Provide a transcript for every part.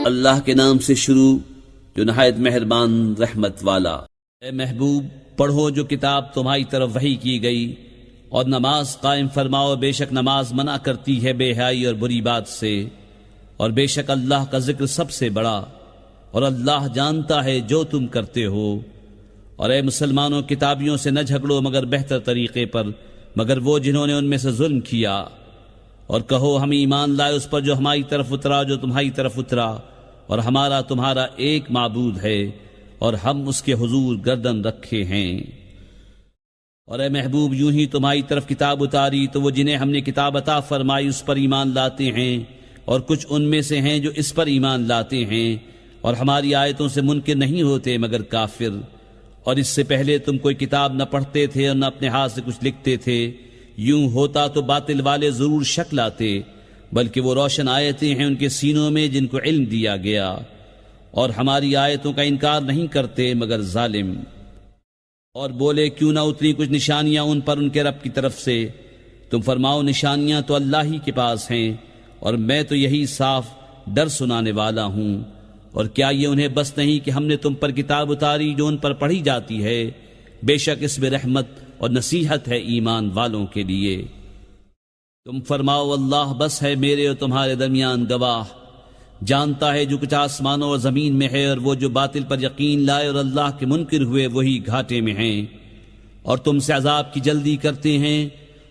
اللہ کے نام سے شروع جو نہایت مہربان رحمت والا۔ اے محبوب پڑھو جو کتاب تمہاری طرف وحی کی گئی، اور نماز قائم فرماؤ، بے شک نماز منع کرتی ہے بے حیائی اور بری بات سے، اور بے شک اللہ کا ذکر سب سے بڑا، اور اللہ جانتا ہے جو تم کرتے ہو۔ اور اے مسلمانوں کتابیوں سے نہ جھگڑو مگر بہتر طریقے پر، مگر وہ جنہوں نے ان میں سے ظلم کیا، اور کہو ہم ایمان لائے اس پر جو ہماری طرف اترا جو تمہاری طرف اترا، اور ہمارا تمہارا ایک معبود ہے، اور ہم اس کے حضور گردن رکھے ہیں۔ اور اے محبوب یوں ہی تمہاری طرف کتاب اتاری تو وہ جنہیں ہم نے کتاب عطا فرمائی اس پر ایمان لاتے ہیں، اور کچھ ان میں سے ہیں جو اس پر ایمان لاتے ہیں اور ہماری آیتوں سے منکر نہیں ہوتے مگر کافر۔ اور اس سے پہلے تم کوئی کتاب نہ پڑھتے تھے اور نہ اپنے ہاتھ سے کچھ لکھتے تھے، یوں ہوتا تو باطل والے ضرور شک لاتے، بلکہ وہ روشن آیتیں ہیں ان کے سینوں میں جن کو علم دیا گیا، اور ہماری آیتوں کا انکار نہیں کرتے مگر ظالم۔ اور بولے کیوں نہ اتری کچھ نشانیاں ان پر ان کے رب کی طرف سے، تم فرماؤ نشانیاں تو اللہ ہی کے پاس ہیں، اور میں تو یہی صاف ڈر سنانے والا ہوں۔ اور کیا یہ انہیں بس نہیں کہ ہم نے تم پر کتاب اتاری جو ان پر پڑھی جاتی ہے، بے شک اس میں رحمت اور نصیحت ہے ایمان والوں کے لیے۔ تم فرماؤ اللہ بس ہے میرے اور تمہارے درمیان گواہ، جانتا ہے جو کچھ آسمانوں اور زمین میں ہے، اور وہ جو باطل پر یقین لائے اور اللہ کے منکر ہوئے وہی گھاٹے میں ہیں۔ اور تم سے عذاب کی جلدی کرتے ہیں،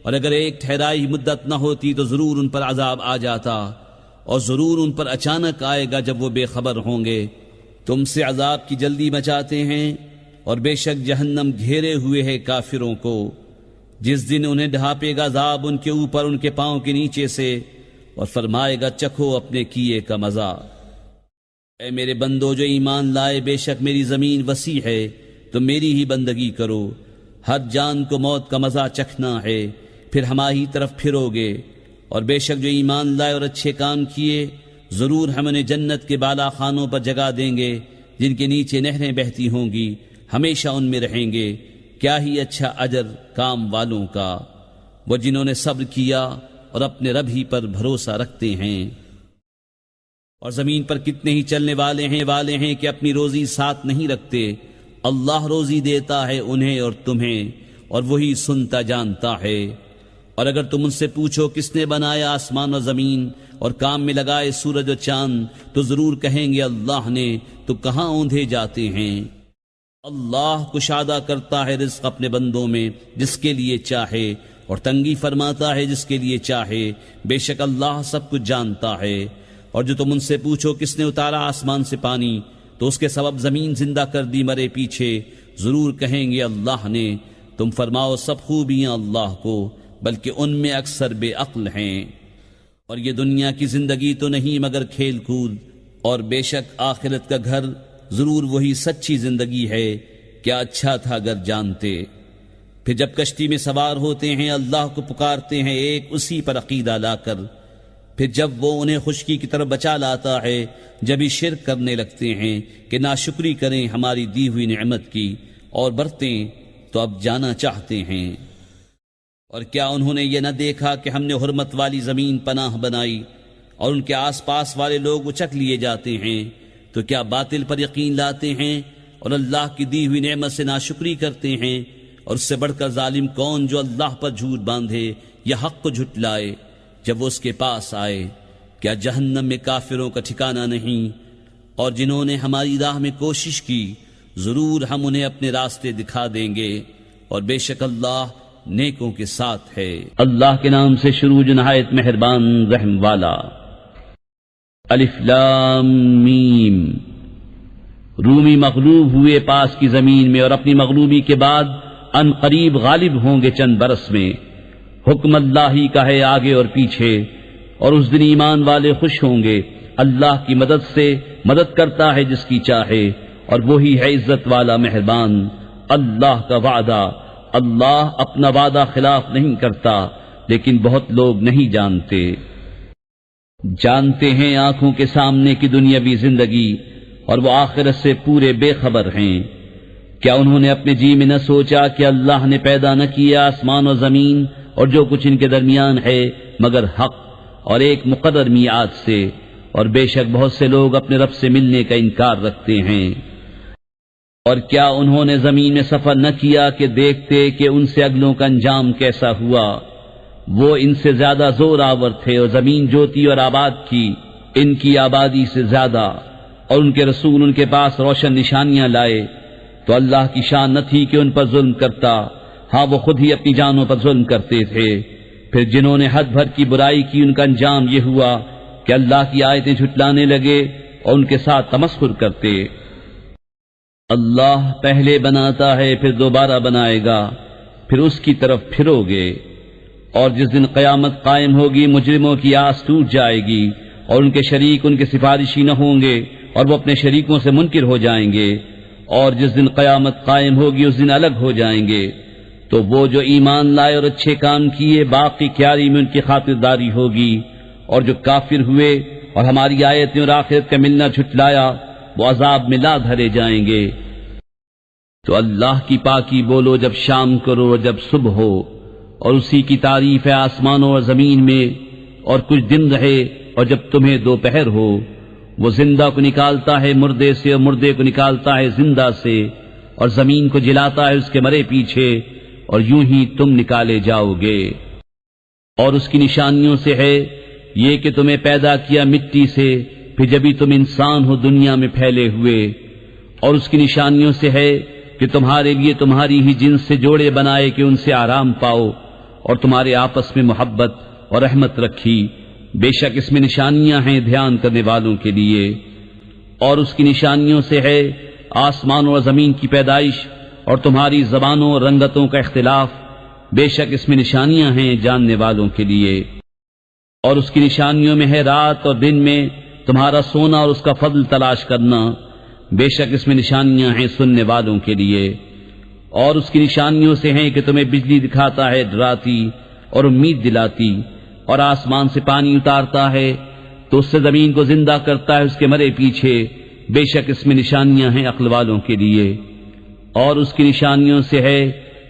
اور اگر ایک ٹھہرائی مدت نہ ہوتی تو ضرور ان پر عذاب آ جاتا، اور ضرور ان پر اچانک آئے گا جب وہ بے خبر ہوں گے۔ تم سے عذاب کی جلدی مچاتے ہیں، اور بے شک جہنم گھیرے ہوئے ہے کافروں کو، جس دن انہیں ڈھانپے گا عذاب ان کے اوپر ان کے پاؤں کے نیچے سے، اور فرمائے گا چکھو اپنے کیے کا مزہ۔ اے میرے بندو جو ایمان لائے، بے شک میری زمین وسیع ہے، تو میری ہی بندگی کرو۔ ہر جان کو موت کا مزہ چکھنا ہے، پھر ہماری طرف پھرو گے۔ اور بے شک جو ایمان لائے اور اچھے کام کیے، ضرور ہم انہیں جنت کے بالا خانوں پر جگہ دیں گے، جن کے نیچے نہریں بہتی ہوں گی، ہمیشہ ان میں رہیں گے۔ کیا ہی اچھا اجر کام والوں کا، وہ جنہوں نے صبر کیا اور اپنے رب ہی پر بھروسہ رکھتے ہیں۔ اور زمین پر کتنے ہی چلنے والے ہیں کہ اپنی روزی ساتھ نہیں رکھتے، اللہ روزی دیتا ہے انہیں اور تمہیں، اور وہی سنتا جانتا ہے۔ اور اگر تم ان سے پوچھو کس نے بنایا آسمان اور زمین اور کام میں لگائے سورج اور چاند، تو ضرور کہیں گے اللہ نے، تو کہاں اوندھے جاتے ہیں۔ اللہ کشادہ کرتا ہے رزق اپنے بندوں میں جس کے لیے چاہے، اور تنگی فرماتا ہے جس کے لیے چاہے، بے شک اللہ سب کچھ جانتا ہے۔ اور جو تم ان سے پوچھو کس نے اتارا آسمان سے پانی، تو اس کے سبب زمین زندہ کر دی مرے پیچھے، ضرور کہیں گے اللہ نے۔ تم فرماؤ سب خوبیاں اللہ کو، بلکہ ان میں اکثر بے عقل ہیں۔ اور یہ دنیا کی زندگی تو نہیں مگر کھیل کود، اور بے شک آخرت کا گھر ضرور وہی سچی زندگی ہے، کیا اچھا تھا اگر جانتے۔ پھر جب کشتی میں سوار ہوتے ہیں اللہ کو پکارتے ہیں ایک اسی پر عقیدہ لا کر، پھر جب وہ انہیں خشکی کی طرف بچا لاتا ہے جب ہی شرک کرنے لگتے ہیں کہ ناشکری کریں ہماری دی ہوئی نعمت کی اور برتیں تو اب جانا چاہتے ہیں۔ اور کیا انہوں نے یہ نہ دیکھا کہ ہم نے حرمت والی زمین پناہ بنائی اور ان کے آس پاس والے لوگ اچک لیے جاتے ہیں، تو کیا باطل پر یقین لاتے ہیں اور اللہ کی دی ہوئی نعمت سے ناشکری کرتے ہیں؟ اور اس سے بڑھ کر ظالم کون جو اللہ پر جھوٹ باندھے یا حق کو جھٹلائے جب وہ اس کے پاس آئے؟ کیا جہنم میں کافروں کا ٹھکانہ نہیں؟ اور جنہوں نے ہماری راہ میں کوشش کی ضرور ہم انہیں اپنے راستے دکھا دیں گے، اور بے شک اللہ نیکوں کے ساتھ ہے۔ اللہ کے نام سے شروع جو نہایت مہربان رحم والا۔ الف لام میم۔ رومی مغلوب ہوئے پاس کی زمین میں، اور اپنی مغلوبی کے بعد ان قریب غالب ہوں گے چند برس میں۔ حکم اللہ ہی کا ہے آگے اور پیچھے، اور اس دن ایمان والے خوش ہوں گے۔ اللہ کی مدد سے مدد کرتا ہے جس کی چاہے، اور وہی ہے عزت والا مہربان۔ اللہ کا وعدہ، اللہ اپنا وعدہ خلاف نہیں کرتا، لیکن بہت لوگ نہیں جانتے ہیں آنکھوں کے سامنے کی دنیاوی زندگی، اور وہ آخرت سے پورے بے خبر ہیں۔ کیا انہوں نے اپنے جی میں نہ سوچا کہ اللہ نے پیدا نہ کیا آسمان و زمین اور جو کچھ ان کے درمیان ہے مگر حق اور ایک مقرر میعاد سے، اور بے شک بہت سے لوگ اپنے رب سے ملنے کا انکار رکھتے ہیں۔ اور کیا انہوں نے زمین میں سفر نہ کیا کہ دیکھتے کہ ان سے اگلوں کا انجام کیسا ہوا؟ وہ ان سے زیادہ زور آور تھے، اور زمین جوتی اور آباد کی ان کی آبادی سے زیادہ، اور ان کے رسول ان کے پاس روشن نشانیاں لائے، تو اللہ کی شان نہ تھی کہ ان پر ظلم کرتا، ہاں وہ خود ہی اپنی جانوں پر ظلم کرتے تھے۔ پھر جنہوں نے حد بھر کی برائی کی ان کا انجام یہ ہوا کہ اللہ کی آیتیں جھٹلانے لگے اور ان کے ساتھ تمسخر کرتے۔ اللہ پہلے بناتا ہے پھر دوبارہ بنائے گا، پھر اس کی طرف پھرو گے، اور جس دن قیامت قائم ہوگی مجرموں کی آس ٹوٹ جائے گی، اور ان کے شریک ان کے سفارشی نہ ہوں گے، اور وہ اپنے شریکوں سے منکر ہو جائیں گے، اور جس دن قیامت قائم ہوگی اس دن الگ ہو جائیں گے۔ تو وہ جو ایمان لائے اور اچھے کام کیے باقی کیاری میں ان کی خاطرداری ہوگی، اور جو کافر ہوئے اور ہماری آیتیں اور آخرت کا ملنا جھٹلایا وہ عذاب میں لا دھرے جائیں گے۔ تو اللہ کی پاکی بولو جب شام کرو اور جب صبح ہو، اور اسی کی تعریف ہے آسمانوں اور زمین میں، اور کچھ دن رہے اور جب تمہیں دوپہر ہو۔ وہ زندہ کو نکالتا ہے مردے سے اور مردے کو نکالتا ہے زندہ سے، اور زمین کو جلاتا ہے اس کے مرے پیچھے، اور یوں ہی تم نکالے جاؤ گے۔ اور اس کی نشانیوں سے ہے یہ کہ تمہیں پیدا کیا مٹی سے، پھر جبھی تم انسان ہو دنیا میں پھیلے ہوئے۔ اور اس کی نشانیوں سے ہے کہ تمہارے لیے تمہاری ہی جنس سے جوڑے بنائے کہ ان سے آرام پاؤ، اور تمہارے آپس میں محبت اور رحمت رکھی، بے شک اس میں نشانیاں ہیں دھیان کرنے والوں کے لیے۔ اور اس کی نشانیوں سے ہے آسمانوں اور زمین کی پیدائش اور تمہاری زبانوں اور رنگتوں کا اختلاف، بے شک اس میں نشانیاں ہیں جاننے والوں کے لیے۔ اور اس کی نشانیوں میں ہے رات اور دن میں تمہارا سونا اور اس کا فضل تلاش کرنا، بے شک اس میں نشانیاں ہیں سننے والوں کے لیے۔ اور اس کی نشانیوں سے ہیں کہ تمہیں بجلی دکھاتا ہے ڈراتی اور امید دلاتی، اور آسمان سے پانی اتارتا ہے تو اس سے زمین کو زندہ کرتا ہے اس کے مرے پیچھے، بے شک اس میں نشانیاں ہیں عقل والوں کے لیے۔ اور اس کی نشانیوں سے ہے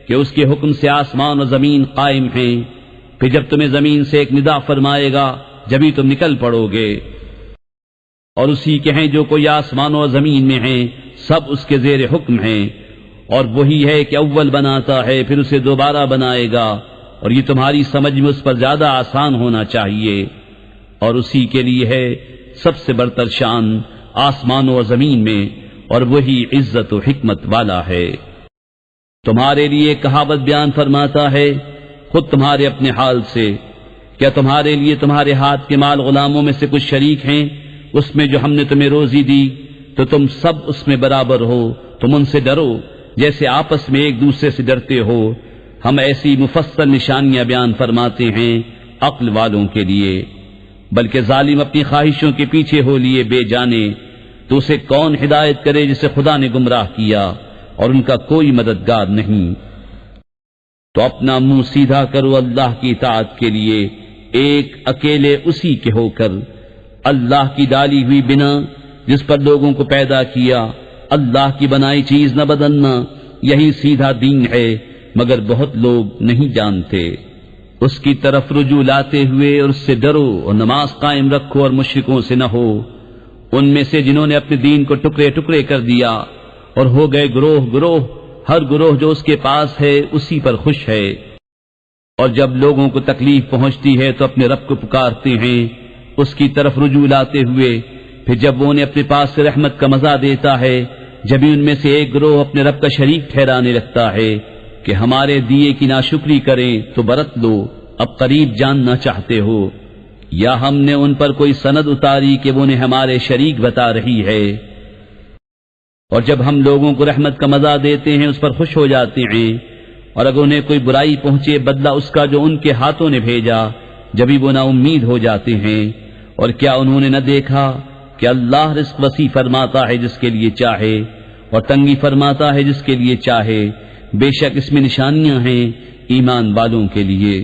کہ اس کے حکم سے آسمان اور زمین قائم ہیں، پھر جب تمہیں زمین سے ایک ندا فرمائے گا جبھی تم نکل پڑو گے۔ اور اسی کے ہیں جو کوئی آسمان اور زمین میں ہیں، سب اس کے زیر حکم ہیں، اور وہی ہے کہ اول بناتا ہے پھر اسے دوبارہ بنائے گا، اور یہ تمہاری سمجھ میں اس پر زیادہ آسان ہونا چاہیے۔ اور اسی کے لیے ہے سب سے برتر شان آسمانوں اور زمین میں، اور وہی عزت و حکمت والا ہے۔ تمہارے لیے کہاوت بیان فرماتا ہے خود تمہارے اپنے حال سے، کیا تمہارے لیے تمہارے ہاتھ کے مال غلاموں میں سے کچھ شریک ہیں اس میں جو ہم نے تمہیں روزی دی؟ تو تم سب اس میں برابر ہو، تم ان سے ڈرو جیسے آپس میں ایک دوسرے سے ڈرتے ہو۔ ہم ایسی مفصل نشانیاں بیان فرماتے ہیں عقل والوں کے لیے۔ بلکہ ظالم اپنی خواہشوں کے پیچھے ہو لیے بے جانے، تو اسے کون ہدایت کرے جسے خدا نے گمراہ کیا، اور ان کا کوئی مددگار نہیں۔ تو اپنا منہ سیدھا کرو اللہ کی اطاعت کے لیے، ایک اکیلے اسی کے ہو کر، اللہ کی ڈالی ہوئی بنا جس پر لوگوں کو پیدا کیا، اللہ کی بنائی چیز نہ بدلنا، یہی سیدھا دین ہے، مگر بہت لوگ نہیں جانتے۔ اس کی طرف رجوع لاتے ہوئے اور اس سے ڈرو اور نماز قائم رکھو اور مشرکوں سے نہ ہو، ان میں سے جنہوں نے اپنے دین کو ٹکڑے ٹکڑے کر دیا اور ہو گئے گروہ گروہ، ہر گروہ جو اس کے پاس ہے اسی پر خوش ہے۔ اور جب لوگوں کو تکلیف پہنچتی ہے تو اپنے رب کو پکارتے ہیں اس کی طرف رجوع لاتے ہوئے، پھر جب وہ انہیں اپنے پاس سے رحمت کا مزہ دیتا ہے جبھی ان میں سے ایک گروہ اپنے رب کا شریک ٹھہرانے لگتا ہے کہ ہمارے دیے کی ناشکری کریں تو برت لو، اب قریب جاننا چاہتے ہو، یا ہم نے ان پر کوئی سند اتاری کہ وہ انہیں ہمارے شریک بتا رہی ہے۔ اور جب ہم لوگوں کو رحمت کا مزہ دیتے ہیں اس پر خوش ہو جاتے ہیں، اور اگر انہیں کوئی برائی پہنچے بدلہ اس کا جو ان کے ہاتھوں نے بھیجا، جبھی وہ نا امید ہو جاتے ہیں۔ اور کیا انہوں نے نہ دیکھا کہ اللہ رزق وسیع فرماتا ہے جس کے لیے چاہے، اور تنگی فرماتا ہے جس کے لیے چاہے، بے شک اس میں نشانیاں ہیں ایمان والوں کے لیے۔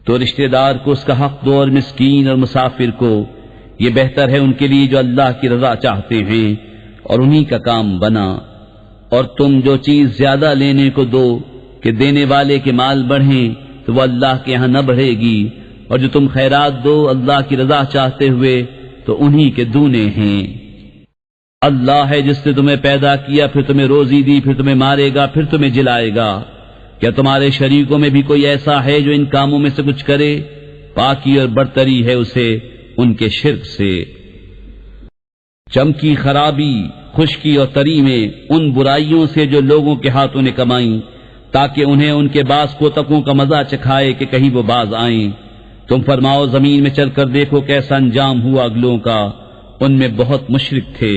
تو رشتہ دار کو اس کا حق دو، اور مسکین اور مسافر کو، یہ بہتر ہے ان کے لیے جو اللہ کی رضا چاہتے ہیں اور انہی کا کام بنا۔ اور تم جو چیز زیادہ لینے کو دو کہ دینے والے کے مال بڑھیں تو وہ اللہ کے ہاں نہ بڑھے گی، اور جو تم خیرات دو اللہ کی رضا چاہتے ہوئے تو انہی کے دونے ہیں۔ اللہ ہے جس نے تمہیں پیدا کیا، پھر تمہیں روزی دی، پھر تمہیں مارے گا، پھر تمہیں جلائے گا۔ کیا تمہارے شریکوں میں بھی کوئی ایسا ہے جو ان کاموں میں سے کچھ کرے؟ پاکی اور برتری ہے اسے ان کے شرک سے۔ چمکی خرابی، خشکی اور تری میں ان برائیوں سے جو لوگوں کے ہاتھوں نے کمائیں، تاکہ انہیں ان کے باز کوتکوں کا مزہ چکھائے کہ کہیں وہ باز آئیں۔ تم فرماؤ زمین میں چل کر دیکھو کیسا انجام ہوا اگلوں کا، ان میں بہت مشرک تھے۔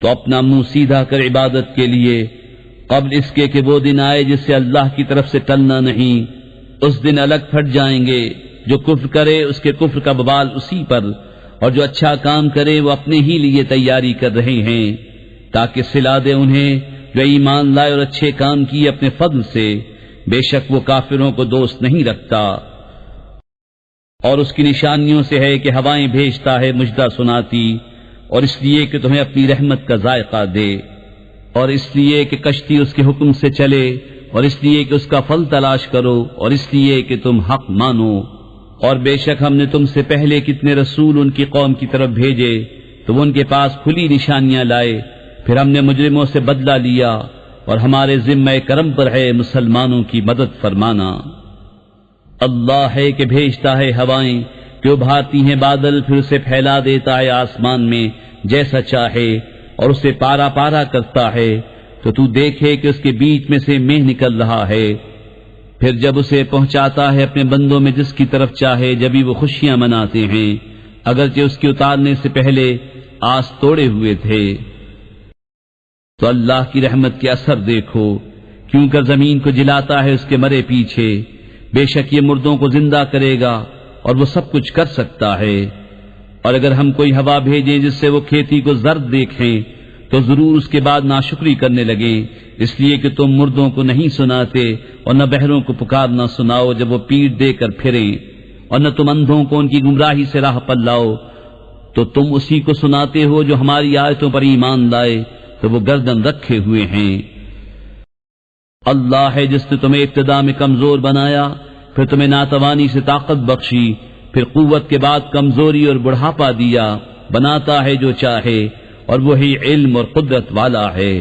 تو اپنا منہ سیدھا کر عبادت کے لیے قبل اس کے کہ وہ دن آئے جس سے اللہ کی طرف سے ٹلنا نہیں۔ اس دن الگ پھٹ جائیں گے، جو کفر کرے اس کے کفر کا ببال اسی پر، اور جو اچھا کام کرے وہ اپنے ہی لیے تیاری کر رہے ہیں، تاکہ صلہ دے انہیں جو ایمان لائے اور اچھے کام کیے اپنے فضل سے۔ بے شک وہ کافروں کو دوست نہیں رکھتا۔ اور اس کی نشانیوں سے ہے کہ ہوائیں بھیجتا ہے مجدہ سناتی، اور اس لیے کہ تمہیں اپنی رحمت کا ذائقہ دے، اور اس لیے کہ کشتی اس کے حکم سے چلے، اور اس لیے کہ اس کا پھل تلاش کرو، اور اس لیے کہ تم حق مانو۔ اور بے شک ہم نے تم سے پہلے کتنے رسول ان کی قوم کی طرف بھیجے تو وہ ان کے پاس کھلی نشانیاں لائے، پھر ہم نے مجرموں سے بدلہ لیا، اور ہمارے ذمہ کرم پر ہے مسلمانوں کی مدد فرمانا۔ اللہ ہے کہ بھیجتا ہے ہوائیں کہ ابھارتی ہیں بادل، پھر اسے پھیلا دیتا ہے آسمان میں جیسا چاہے، اور اسے پارا پارا کرتا ہے تو دیکھے کہ اس کے بیچ میں سے مہ نکل رہا ہے۔ پھر جب اسے پہنچاتا ہے اپنے بندوں میں جس کی طرف چاہے، جبھی وہ خوشیاں مناتے ہیں، اگرچہ اس کے اتارنے سے پہلے آس توڑے ہوئے تھے۔ تو اللہ کی رحمت کے اثر دیکھو، کیوں کر زمین کو جلاتا ہے اس کے مرے پیچھے۔ بے شک یہ مردوں کو زندہ کرے گا، اور وہ سب کچھ کر سکتا ہے۔ اور اگر ہم کوئی ہوا بھیجیں جس سے وہ کھیتی کو زرد دیکھیں تو ضرور اس کے بعد ناشکری کرنے لگیں، اس لیے کہ تم مردوں کو نہیں سناتے، اور نہ بہروں کو پکارنا سناؤ جب وہ پیٹ دے کر پھریں، اور نہ تم اندھوں کو ان کی گمراہی سے راہ پر لاؤ، تو تم اسی کو سناتے ہو جو ہماری آیتوں پر ایمان لائے تو وہ گردن رکھے ہوئے ہیں۔ اللہ ہے جس نے تمہیں ابتدا میں کمزور بنایا، پھر تمہیں ناتوانی سے طاقت بخشی، پھر قوت کے بعد کمزوری اور بڑھاپا دیا، بناتا ہے جو چاہے، اور وہی علم اور قدرت والا ہے۔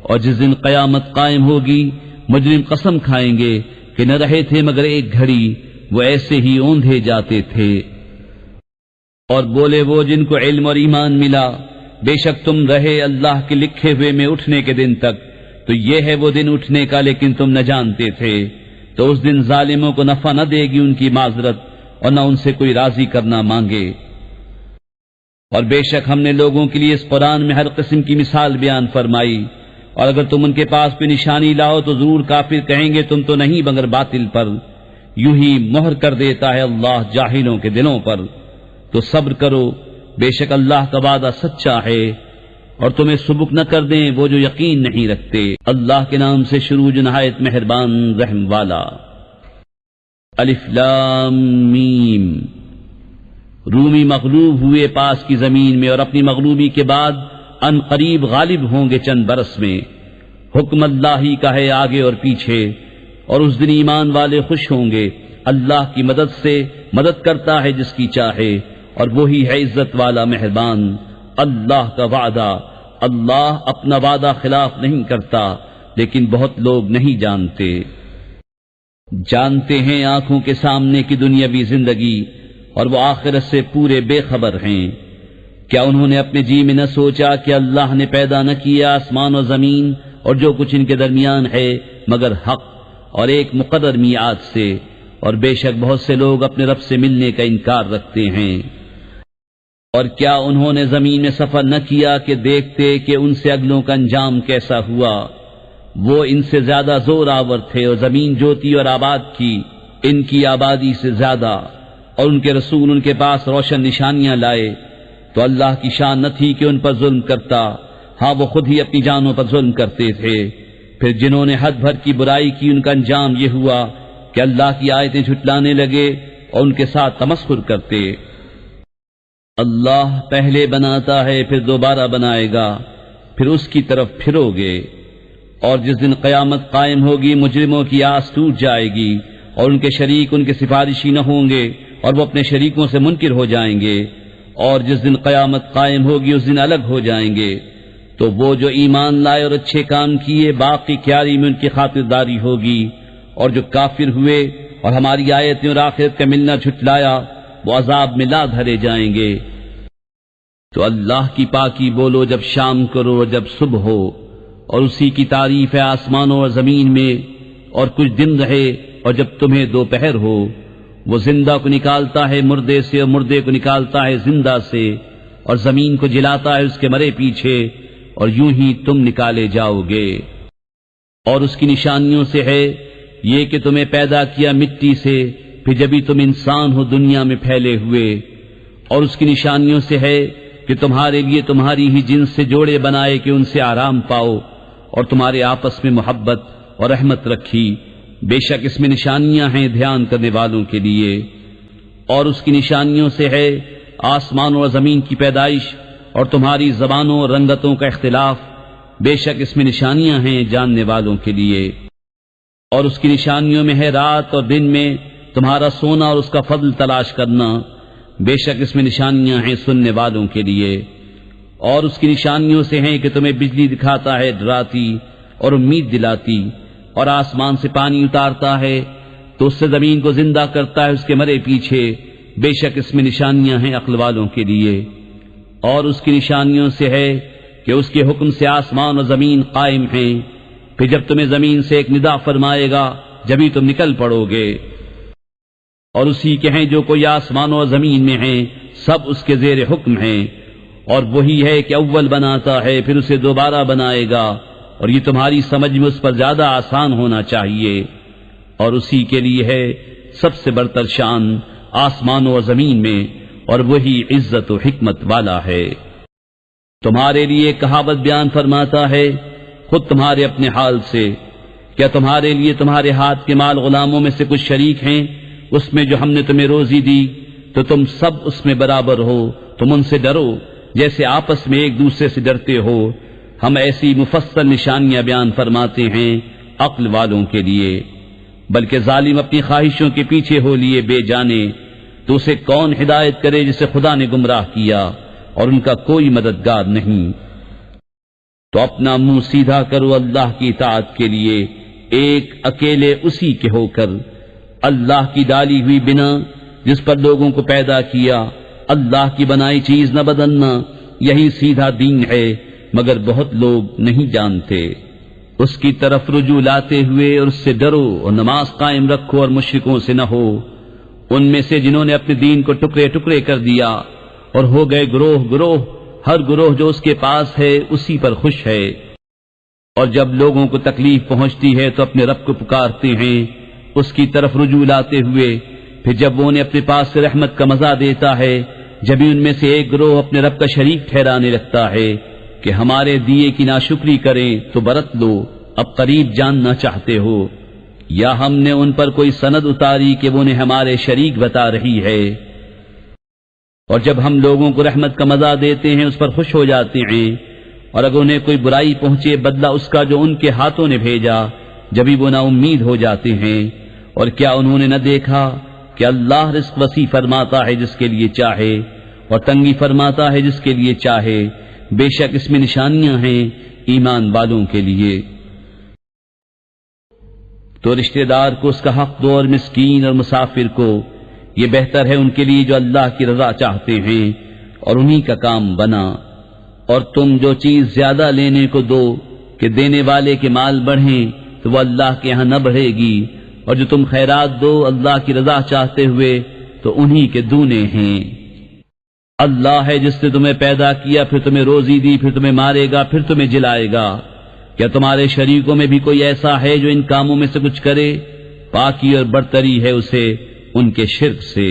اور جس دن قیامت قائم ہوگی مجرم قسم کھائیں گے کہ نہ رہے تھے مگر ایک گھڑی، وہ ایسے ہی اوندھے جاتے تھے۔ اور بولے وہ جن کو علم اور ایمان ملا، بے شک تم رہے اللہ کے لکھے ہوئے میں اٹھنے کے دن تک، تو یہ ہے وہ دن اٹھنے کا لیکن تم نہ جانتے تھے۔ تو اس دن ظالموں کو نفع نہ دے گی ان کی معذرت، اور نہ ان سے کوئی راضی کرنا مانگے۔ اور بے شک ہم نے لوگوں کے لیے اس قرآن میں ہر قسم کی مثال بیان فرمائی، اور اگر تم ان کے پاس کوئی نشانی لاؤ تو ضرور کافر کہیں گے تم تو نہیں مگر باطل پر۔ یوں ہی مہر کر دیتا ہے اللہ جاہلوں کے دلوں پر۔ تو صبر کرو، بے شک اللہ کا وعدہ سچا ہے، اور تمہیں سبک نہ کر دیں وہ جو یقین نہیں رکھتے۔ اللہ کے نام سے شروع جو نہایت مہربان رحم والا۔ الف لام میم۔ رومی مغلوب ہوئے پاس کی زمین میں، اور اپنی مغلوبی کے بعد ان قریب غالب ہوں گے چند برس میں۔ حکم اللہ ہی کا ہے آگے اور پیچھے، اور اس دن ایمان والے خوش ہوں گے۔ اللہ کی مدد سے مدد کرتا ہے جس کی چاہے، اور وہی ہے عزت والا مہربان۔ اللہ کا وعدہ، اللہ اپنا وعدہ خلاف نہیں کرتا، لیکن بہت لوگ نہیں جانتے ہیں آنکھوں کے سامنے کی دنیاوی زندگی، اور وہ آخرت سے پورے بے خبر ہیں۔ کیا انہوں نے اپنے جی میں نہ سوچا کہ اللہ نے پیدا نہ کیا آسمان و زمین اور جو کچھ ان کے درمیان ہے مگر حق اور ایک مقرر میعاد سے، اور بے شک بہت سے لوگ اپنے رب سے ملنے کا انکار رکھتے ہیں۔ اور کیا انہوں نے زمین میں سفر نہ کیا کہ دیکھتے کہ ان سے اگلوں کا انجام کیسا ہوا؟ وہ ان سے زیادہ زور آور تھے، اور زمین جوتی اور آباد کی ان کی آبادی سے زیادہ، اور ان کے رسول ان کے پاس روشن نشانیاں لائے، تو اللہ کی شان نہ تھی کہ ان پر ظلم کرتا، ہاں وہ خود ہی اپنی جانوں پر ظلم کرتے تھے۔ پھر جنہوں نے حد بھر کی برائی کی ان کا انجام یہ ہوا کہ اللہ کی آیتیں جھٹلانے لگے اور ان کے ساتھ تمسخر کرتے۔ اللہ پہلے بناتا ہے پھر دوبارہ بنائے گا، پھر اس کی طرف پھرو گے، اور جس دن قیامت قائم ہوگی مجرموں کی آس ٹوٹ جائے گی، اور ان کے شریک ان کے سفارشی نہ ہوں گے، اور وہ اپنے شریکوں سے منکر ہو جائیں گے، اور جس دن قیامت قائم ہوگی اس دن الگ ہو جائیں گے۔ تو وہ جو ایمان لائے اور اچھے کام کیے باقی کیاری میں ان کی خاطرداری ہوگی، اور جو کافر ہوئے اور ہماری آیتیں اور آخرت کا ملنا جھٹلایا وہ عذاب میں لا دھرے جائیں گے۔ تو اللہ کی پاکی بولو جب شام کرو اور جب صبح ہو، اور اسی کی تعریف ہے آسمانوں اور زمین میں، اور کچھ دن رہے اور جب تمہیں دوپہر ہو۔ وہ زندہ کو نکالتا ہے مردے سے اور مردے کو نکالتا ہے زندہ سے، اور زمین کو جلاتا ہے اس کے مرے پیچھے، اور یوں ہی تم نکالے جاؤ گے۔ اور اس کی نشانیوں سے ہے یہ کہ تمہیں پیدا کیا مٹی سے، پھر جبھی تم انسان ہو دنیا میں پھیلے ہوئے۔ اور اس کی نشانیوں سے ہے کہ تمہارے لیے تمہاری ہی جنس سے جوڑے بنائے کہ ان سے آرام پاؤ، اور تمہارے آپس میں محبت اور رحمت رکھی۔ بے شک اس میں نشانیاں ہیں دھیان کرنے والوں کے لیے۔ اور اس کی نشانیوں سے ہے آسمان اور زمین کی پیدائش اور تمہاری زبانوں اور رنگتوں کا اختلاف، بے شک اس میں نشانیاں ہیں جاننے والوں کے لیے۔ اور اس کی نشانیوں میں ہے رات اور دن میں تمہارا سونا اور اس کا فضل تلاش کرنا، بے شک اس میں نشانیاں ہیں سننے والوں کے لیے۔ اور اس کی نشانیوں سے ہیں کہ تمہیں بجلی دکھاتا ہے ڈراتی اور امید دلاتی، اور آسمان سے پانی اتارتا ہے تو اس سے زمین کو زندہ کرتا ہے اس کے مرے پیچھے، بے شک اس میں نشانیاں ہیں عقل والوں کے لیے۔ اور اس کی نشانیوں سے ہے کہ اس کے حکم سے آسمان اور زمین قائم ہیں، پھر جب تمہیں زمین سے ایک ندا فرمائے گا جبھی تم نکل پڑو گے۔ اور اسی کے ہیں جو کوئی آسمان اور زمین میں ہیں، سب اس کے زیر حکم ہیں، اور وہی ہے کہ اول بناتا ہے پھر اسے دوبارہ بنائے گا، اور یہ تمہاری سمجھ میں اس پر زیادہ آسان ہونا چاہیے۔ اور اسی کے لیے ہے سب سے برتر شان آسمانوں اور زمین میں، اور وہی عزت و حکمت والا ہے۔ تمہارے لیے کہاوت بیان فرماتا ہے خود تمہارے اپنے حال سے، کیا تمہارے لیے تمہارے ہاتھ کے مال غلاموں میں سے کچھ شریک ہیں اس میں جو ہم نے تمہیں روزی دی؟ تو تم سب اس میں برابر ہو، تم ان سے ڈرو جیسے آپس میں ایک دوسرے سے ڈرتے ہو۔ ہم ایسی مفصل نشانیاں بیان فرماتے ہیں عقل والوں کے لیے۔ بلکہ ظالم اپنی خواہشوں کے پیچھے ہو لیے بے جانے، تو اسے کون ہدایت کرے جسے خدا نے گمراہ کیا، اور ان کا کوئی مددگار نہیں۔ تو اپنا منہ سیدھا کرو اللہ کی اطاعت کے لیے، ایک اکیلے اسی کے ہو کر، اللہ کی ڈالی ہوئی بنا جس پر لوگوں کو پیدا کیا، اللہ کی بنائی چیز نہ بدلنا، یہی سیدھا دین ہے، مگر بہت لوگ نہیں جانتے۔ اس کی طرف رجوع لاتے ہوئے اور اس سے ڈرو اور نماز قائم رکھو اور مشرکوں سے نہ ہو، ان میں سے جنہوں نے اپنے دین کو ٹکڑے ٹکڑے کر دیا اور ہو گئے گروہ گروہ، ہر گروہ جو اس کے پاس ہے اسی پر خوش ہے۔ اور جب لوگوں کو تکلیف پہنچتی ہے تو اپنے رب کو پکارتے ہیں اس کی طرف رجوع لاتے ہوئے، پھر جب وہ انہیں اپنے پاس سے رحمت کا مزہ دیتا ہے جبھی ان میں سے ایک گروہ اپنے رب کا شریک ٹھہرانے لگتا ہے کہ ہمارے دیے کی ناشکری کریں تو برت لو، اب قریب جاننا چاہتے ہو، یا ہم نے ان پر کوئی سند اتاری کہ وہ انہیں ہمارے شریک بتا رہی ہے۔ اور جب ہم لوگوں کو رحمت کا مزہ دیتے ہیں اس پر خوش ہو جاتے ہیں، اور اگر انہیں کوئی برائی پہنچے بدلہ اس کا جو ان کے ہاتھوں نے بھیجا، جبھی وہ نا امید ہو جاتے ہیں۔ اور کیا انہوں نے نہ دیکھا کہ اللہ رزق وسیع فرماتا ہے جس کے لیے چاہے، اور تنگی فرماتا ہے جس کے لیے چاہے، بے شک اس میں نشانیاں ہیں ایمان والوں کے لیے۔ تو رشتہ دار کو اس کا حق دو اور مسکین اور مسافر کو، یہ بہتر ہے ان کے لیے جو اللہ کی رضا چاہتے ہیں، اور انہی کا کام بنا۔ اور تم جو چیز زیادہ لینے کو دو کہ دینے والے کے مال بڑھیں تو وہ اللہ کے ہاں نہ بڑھے گی، اور جو تم خیرات دو اللہ کی رضا چاہتے ہوئے تو انہی کے دونے ہیں۔ اللہ ہے جس نے تمہیں پیدا کیا، پھر تمہیں روزی دی، پھر تمہیں مارے گا، پھر تمہیں جلائے گا۔ کیا تمہارے شریکوں میں بھی کوئی ایسا ہے جو ان کاموں میں سے کچھ کرے؟ پاکی اور برتری ہے اسے ان کے شرک سے۔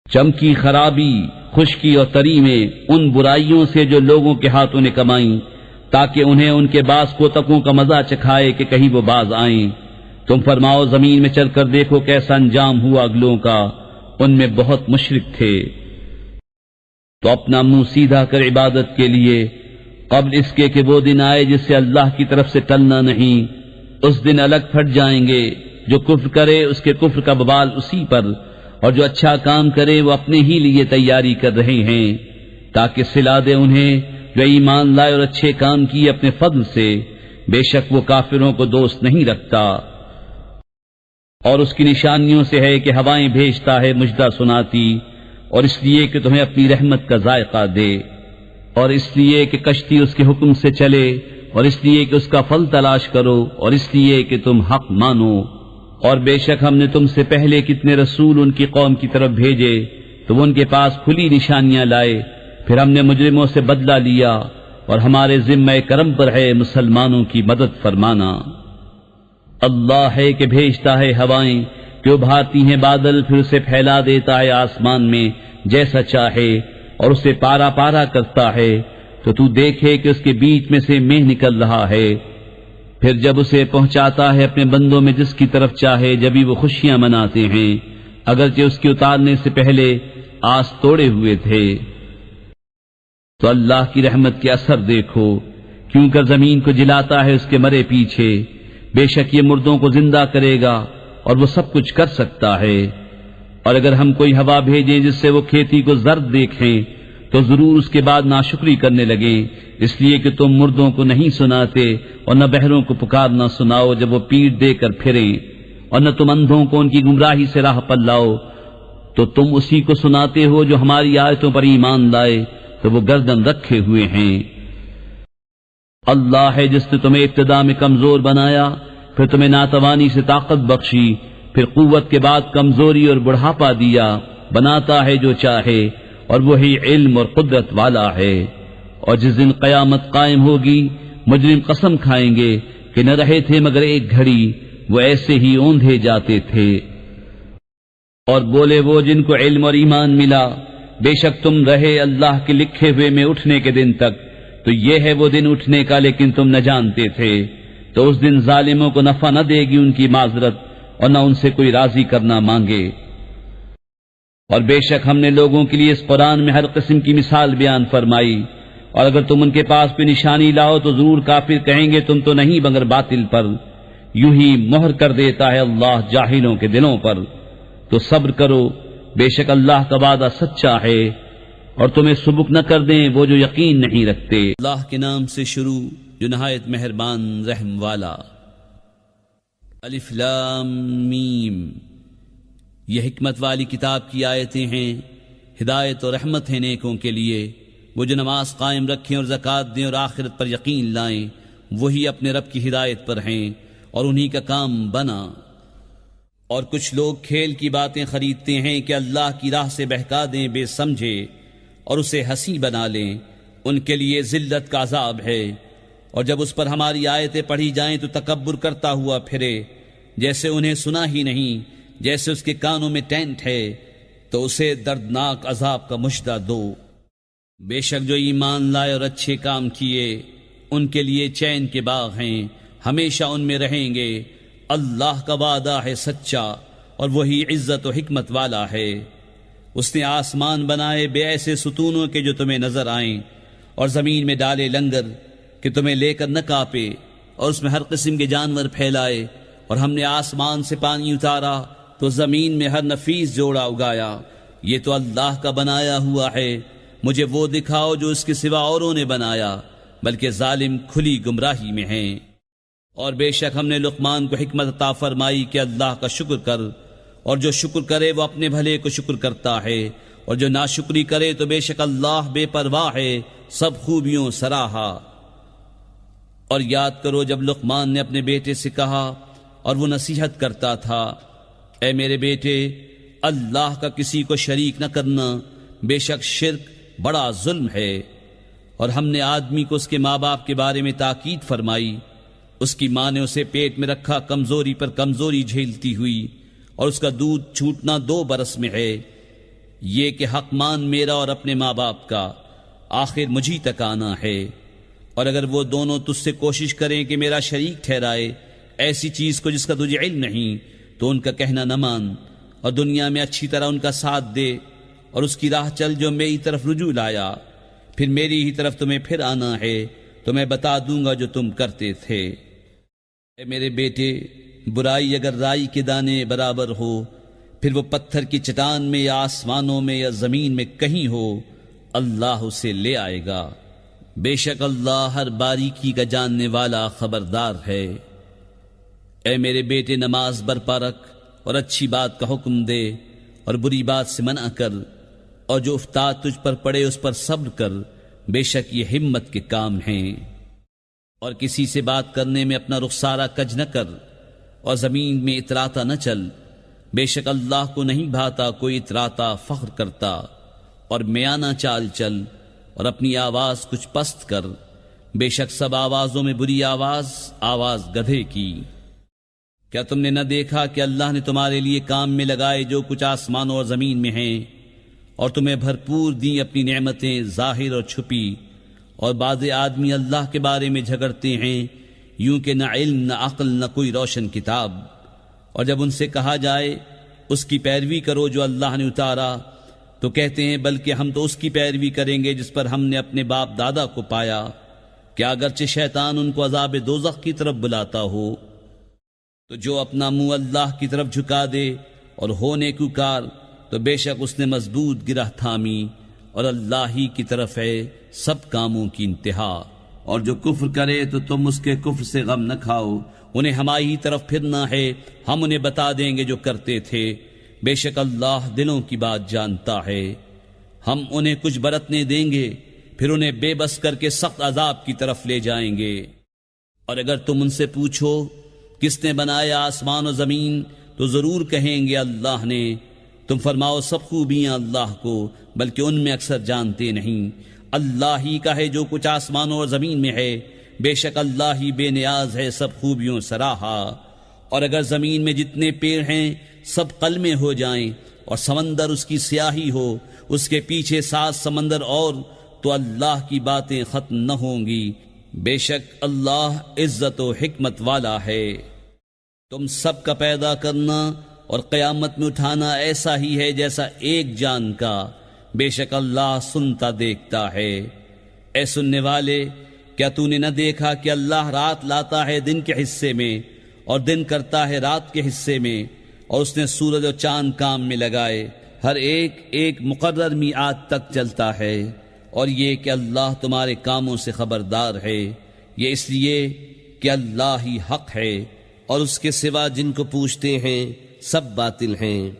چمکی خرابی، خشکی اور تری میں ان برائیوں سے جو لوگوں کے ہاتھوں نے کمائیں، تاکہ انہیں ان کے باز کوتکوں کا مزہ چکھائے کہ کہیں وہ باز آئیں۔ تم فرماؤ زمین میں چل کر دیکھو کیسا انجام ہوا اگلوں کا، ان میں بہت مشرک تھے۔ تو اپنا منہ سیدھا کر عبادت کے لیے قبل اس کے کہ وہ دن آئے جس سے اللہ کی طرف سے ٹلنا نہیں۔ اس دن الگ پھٹ جائیں گے، جو کفر کرے اس کے کفر کا وبال اسی پر، اور جو اچھا کام کرے وہ اپنے ہی لیے تیاری کر رہے ہیں، تاکہ صلا دے انہیں جو ایمان لائے اور اچھے کام کیے اپنے فضل سے۔ بے شک وہ کافروں کو دوست نہیں رکھتا۔ اور اس کی نشانیوں سے ہے کہ ہوائیں بھیجتا ہے مجدہ سناتی، اور اس لیے کہ تمہیں اپنی رحمت کا ذائقہ دے، اور اس لیے کہ کشتی اس کے حکم سے چلے، اور اس لیے کہ اس کا پھل تلاش کرو، اور اس لیے کہ تم حق مانو۔ اور بے شک ہم نے تم سے پہلے کتنے رسول ان کی قوم کی طرف بھیجے تو وہ ان کے پاس کھلی نشانیاں لائے، پھر ہم نے مجرموں سے بدلہ لیا، اور ہمارے ذمہ کرم پر ہے مسلمانوں کی مدد فرمانا۔ اللہ ہے کہ بھیجتا ہے ہوائیں کہ ابھارتی ہیں بادل، پھر اسے پھیلا دیتا ہے آسمان میں جیسا چاہے، اور اسے پارا پارا کرتا ہے تو تو دیکھے کہ اس کے بیچ میں سے مہ نکل رہا ہے، پھر جب اسے پہنچاتا ہے اپنے بندوں میں جس کی طرف چاہے، جبھی وہ خوشیاں مناتے ہیں، اگرچہ اس کے اتارنے سے پہلے آس توڑے ہوئے تھے۔ تو اللہ کی رحمت کے اثر دیکھو، کیوں کر زمین کو جلاتا ہے اس کے مرے پیچھے، بے شک یہ مردوں کو زندہ کرے گا اور وہ سب کچھ کر سکتا ہے۔ اور اگر ہم کوئی ہوا بھیجیں جس سے وہ کھیتی کو زرد دیکھیں تو ضرور اس کے بعد ناشکری کرنے لگیں، اس لیے کہ تم مردوں کو نہیں سناتے اور نہ بہروں کو پکارنا سناؤ جب وہ پیٹ دے کر پھریں، اور نہ تم اندھوں کو ان کی گمراہی سے راہ پر لاؤ، تو تم اسی کو سناتے ہو جو ہماری آیتوں پر ایمان لائے تو وہ گردن رکھے ہوئے ہیں۔ اللہ ہے جس نے تمہیں ابتدا میں کمزور بنایا، پھر تمہیں ناتوانی سے طاقت بخشی، پھر قوت کے بعد کمزوری اور بڑھاپا دیا، بناتا ہے جو چاہے، اور وہی علم اور قدرت والا ہے۔ اور جس دن قیامت قائم ہوگی مجرم قسم کھائیں گے کہ نہ رہے تھے مگر ایک گھڑی، وہ ایسے ہی اوندھے جاتے تھے۔ اور بولے وہ جن کو علم اور ایمان ملا، بے شک تم رہے اللہ کے لکھے ہوئے میں اٹھنے کے دن تک، تو یہ ہے وہ دن اٹھنے کا لیکن تم نہ جانتے تھے۔ تو اس دن ظالموں کو نفع نہ دے گی ان کی معذرت، اور نہ ان سے کوئی راضی کرنا مانگے۔ اور بے شک ہم نے لوگوں کے لیے اس قرآن میں ہر قسم کی مثال بیان فرمائی، اور اگر تم ان کے پاس کوئی نشانی لاؤ تو ضرور کافر کہیں گے تم تو نہیں مگر باطل پر، یوں ہی مہر کر دیتا ہے اللہ جاہلوں کے دلوں پر۔ تو صبر کرو، بے شک اللہ کا وعدہ سچا ہے، اور تمہیں سبک نہ کر دیں وہ جو یقین نہیں رکھتے۔ اللہ کے نام سے شروع جو نہایت مہربان رحم والا۔ الف لام میم، یہ حکمت والی کتاب کی آیتیں ہیں، ہدایت اور رحمت ہے نیکوں کے لیے، وہ جو نماز قائم رکھیں اور زکوٰۃ دیں اور آخرت پر یقین لائیں، وہی اپنے رب کی ہدایت پر ہیں اور انہی کا کام بنا۔ اور کچھ لوگ کھیل کی باتیں خریدتے ہیں کہ اللہ کی راہ سے بہکا دیں بے سمجھے اور اسے ہنسی بنا لیں، ان کے لیے ذلت کا عذاب ہے۔ اور جب اس پر ہماری آیتیں پڑھی جائیں تو تکبر کرتا ہوا پھرے، جیسے انہیں سنا ہی نہیں، جیسے اس کے کانوں میں ٹینٹ ہے، تو اسے دردناک عذاب کا مژدہ دو۔ بے شک جو ایمان لائے اور اچھے کام کیے ان کے لیے چین کے باغ ہیں، ہمیشہ ان میں رہیں گے۔ اللہ کا وعدہ ہے سچا اور وہی عزت و حکمت والا ہے۔ اس نے آسمان بنائے بے ایسے ستونوں کے جو تمہیں نظر آئیں، اور زمین میں ڈالے لنگر کہ تمہیں لے کر نہ کانپے، اور اس میں ہر قسم کے جانور پھیلائے، اور ہم نے آسمان سے پانی اتارا تو زمین میں ہر نفیس جوڑا اگایا۔ یہ تو اللہ کا بنایا ہوا ہے، مجھے وہ دکھاؤ جو اس کے سوا اوروں نے بنایا، بلکہ ظالم کھلی گمراہی میں ہیں۔ اور بے شک ہم نے لقمان کو حکمت عطا فرمائی کہ اللہ کا شکر کر، اور جو شکر کرے وہ اپنے بھلے کو شکر کرتا ہے، اور جو ناشکری کرے تو بے شک اللہ بے پرواہ ہے، سب خوبیوں سراہا۔ اور یاد کرو جب لقمان نے اپنے بیٹے سے کہا اور وہ نصیحت کرتا تھا، اے میرے بیٹے، اللہ کا کسی کو شریک نہ کرنا، بے شک شرک بڑا ظلم ہے۔ اور ہم نے آدمی کو اس کے ماں باپ کے بارے میں تاکید فرمائی، اس کی ماں نے اسے پیٹ میں رکھا کمزوری پر کمزوری جھیلتی ہوئی، اور اس کا دودھ چھوٹنا 2 برس میں ہے۔ یہ کہ حق مان میرا اور اپنے ماں باپ کا، آخر مجھی تک آنا ہے۔ اور اگر وہ دونوں تجھ سے کوشش کریں کہ میرا شریک ٹھہرائے ایسی چیز کو جس کا تجھے علم نہیں، تو ان کا کہنا نہ مان، اور دنیا میں اچھی طرح ان کا ساتھ دے، اور اس کی راہ چل جو میری طرف رجوع لایا، پھر میری ہی طرف تمہیں پھر آنا ہے تو میں بتا دوں گا جو تم کرتے تھے۔ اے میرے بیٹے، برائی اگر رائی کے دانے برابر ہو، پھر وہ پتھر کی چٹان میں یا آسمانوں میں یا زمین میں کہیں ہو، اللہ اسے لے آئے گا۔ بے شک اللہ ہر باریکی کا جاننے والا خبردار ہے۔ اے میرے بیٹے، نماز برپا رکھ اور اچھی بات کا حکم دے اور بری بات سے منع کر، اور جو افتاد تجھ پر پڑے اس پر صبر کر، بے شک یہ ہمت کے کام ہیں۔ اور کسی سے بات کرنے میں اپنا رخسارہ کج نہ کر، اور زمین میں اتراتا نہ چل، بے شک اللہ کو نہیں بھاتا کوئی اتراتا فخر کرتا۔ اور میانہ چال چل اور اپنی آواز کچھ پست کر، بے شک سب آوازوں میں بری آواز گدھے کی۔ کیا تم نے نہ دیکھا کہ اللہ نے تمہارے لیے کام میں لگائے جو کچھ آسمانوں اور زمین میں ہیں، اور تمہیں بھرپور دیں اپنی نعمتیں ظاہر اور چھپی؟ اور بعض آدمی اللہ کے بارے میں جھگڑتے ہیں یوں کہ نہ علم نہ عقل نہ کوئی روشن کتاب، اور جب ان سے کہا جائے اس کی پیروی کرو جو اللہ نے اتارا، تو کہتے ہیں بلکہ ہم تو اس کی پیروی کریں گے جس پر ہم نے اپنے باپ دادا کو پایا۔ کیا اگرچہ شیطان ان کو عذاب دوزخ کی طرف بلاتا ہو، تو جو اپنا منہ اللہ کی طرف جھکا دے اور ہو نیکوکار، تو بے شک اس نے مضبوط گرہ تھامی، اور اللہ ہی کی طرف ہے سب کاموں کی انتہا۔ اور جو کفر کرے تو تم اس کے کفر سے غم نہ کھاؤ، انہیں ہماری ہی طرف پھرنا ہے، ہم انہیں بتا دیں گے جو کرتے تھے۔ بے شک اللہ دلوں کی بات جانتا ہے۔ ہم انہیں کچھ برتنے دیں گے، پھر انہیں بے بس کر کے سخت عذاب کی طرف لے جائیں گے۔ اور اگر تم ان سے پوچھو کس نے بنایا آسمان و زمین، تو ضرور کہیں گے اللہ نے۔ تم فرماؤ سب خوبیاں اللہ کو، بلکہ ان میں اکثر جانتے نہیں۔ اللہ ہی کا ہے جو کچھ آسمانوں اور زمین میں ہے، بے شک اللہ ہی بے نیاز ہے سب خوبیوں سراہا۔ اور اگر زمین میں جتنے پیڑ ہیں سب قلمے ہو جائیں، اور سمندر اس کی سیاہی ہو، اس کے پیچھے 7 سمندر اور، تو اللہ کی باتیں ختم نہ ہوں گی۔ بے شک اللہ عزت و حکمت والا ہے۔ تم سب کا پیدا کرنا اور قیامت میں اٹھانا ایسا ہی ہے جیسا ایک جان کا، بے شک اللہ سنتا دیکھتا ہے۔ اے سننے والے، کیا تو نے نہ دیکھا کہ اللہ رات لاتا ہے دن کے حصے میں اور دن کرتا ہے رات کے حصے میں، اور اس نے سورج اور چاند کام میں لگائے، ہر ایک ایک مقرر میعاد تک چلتا ہے، اور یہ کہ اللہ تمہارے کاموں سے خبردار ہے۔ یہ اس لیے کہ اللہ ہی حق ہے، اور اس کے سوا جن کو پوچھتے ہیں سب باطل ہیں،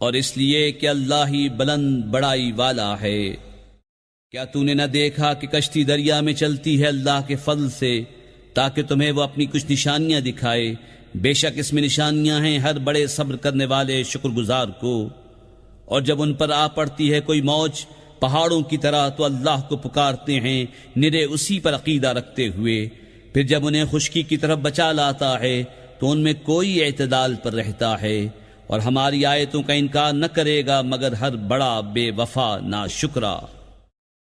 اور اس لیے کہ اللہ ہی بلند بڑائی والا ہے۔ کیا تو نے نہ دیکھا کہ کشتی دریا میں چلتی ہے اللہ کے فضل سے، تاکہ تمہیں وہ اپنی کچھ نشانیاں دکھائے؟ بے شک اس میں نشانیاں ہیں ہر بڑے صبر کرنے والے شکر گزار کو۔ اور جب ان پر آ پڑتی ہے کوئی موج پہاڑوں کی طرح، تو اللہ کو پکارتے ہیں نرے اسی پر عقیدہ رکھتے ہوئے، پھر جب انہیں خشکی کی طرف بچا لاتا ہے تو ان میں کوئی اعتدال پر رہتا ہے، اور ہماری آیتوں کا انکار نہ کرے گا مگر ہر بڑا بے وفا ناشکرا۔